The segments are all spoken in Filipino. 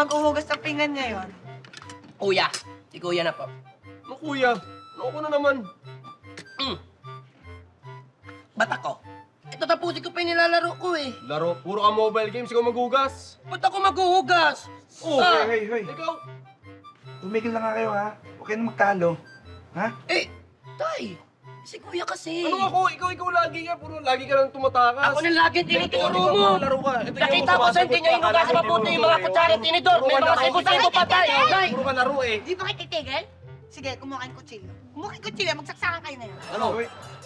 maghuhugas ng pinggan ngayon? Kuya. Si kuya na po. Ano kuya? Ano na naman? Ba't ako? Ito tapusin ko pa yung nilalaro ko eh. Laro, puro ka mobile games, ikaw maghugas. Ba't ako maghuhugas? Oh, Hey, ikaw. tumigil na nga kayo, ha? Huwag kayo na magtalo. Ha? Eh, tay. Si kuya kasi. Ano ako? Ikaw lagi nga, puro lagi ka lang tumatakas. Ako na lagi ang tinuturo Ikaw, mo. laro ka. Ito, Nakita ko sa hindi niya inugas sa mabuti yung mga kutsara at tinidor. May mga sebo-sebo pa tayo. Tay. Puro ka laro eh. Di ba kayo titigil? Sige, kumuha kayong kutsilyo. Kumuha kayong kutsilyo, magsaksakan kayo na yun. Ano?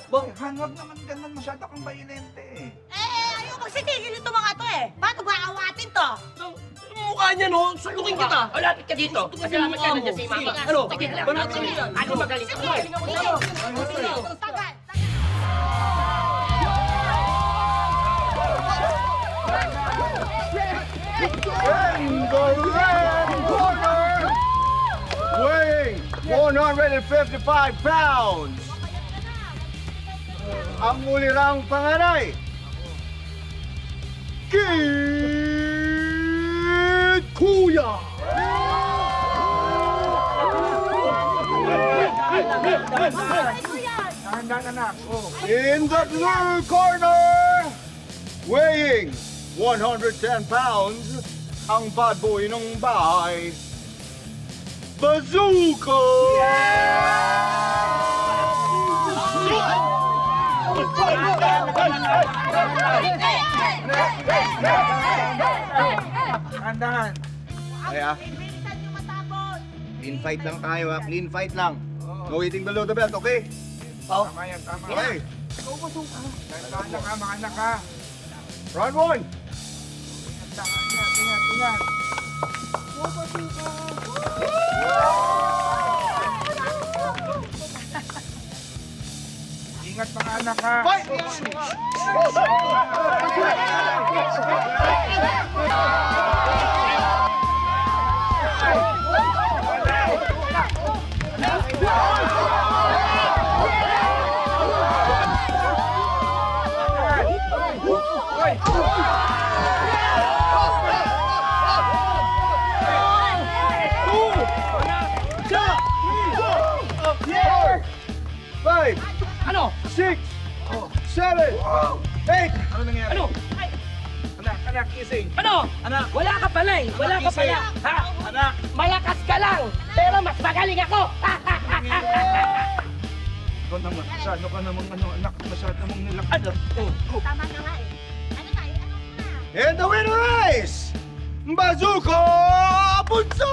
Han, wag naman ganun. Masyado kang bayolente, eh. Ayaw magsitigil ito mga to eh. Paano ba awatin to? Ang mukha niya, no? Sulukin kita. O, lapit ka dito. Kasalamat ka na dyan sa imama. Ano? Sige, Banatan mo yan. Ano magaling ako? Galing ako sa'yo. Tagal! In the red corner, weighing 155 pounds, ang ulirang panganay, Kid Kuya! Dahan-dahan, anak. Oh. In the blue corner, weighing 110 pounds, ang bad boy ng bahay, Bazooka! Dahan-dahan. Kaya, Bilisan nyo matapos! clean fight lang tayo ha, clean fight lang. No eating below the belt, okay? Tama yan, tama. Okay, Dahan-dahan na ka, mga anak, ha? round one. Ingat. Ingat mga anak, ha? Fight! Five, Ano? 6, 7, 8. Ano nangyari? Ano? Anak, kising. Ano? Anak. Wala ka pala eh. Wala ka pala. Ha? Anak. Malakas ka lang. Pero mas magaling ako. Ikaw naman, masyado ka namang anak, masyado namang nilakad. Tama na nga eh. Ano tayo? Ano na? And the winner is Bazooka Bunso!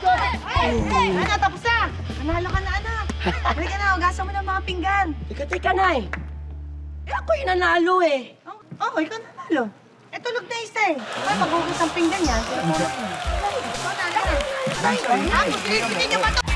Ano, tapos na! Nanalo ka na, anak! Halika na, hugasan mo ng mga pinggan. Teka, Nay. Eh, ako yung nanalo eh. Ikaw nanalo. Eh, tulog na isa eh. Ay, maghugas ang pinggan yan. Tulog mo. Ikaw na, anak. Ay, sige nyo ba ito?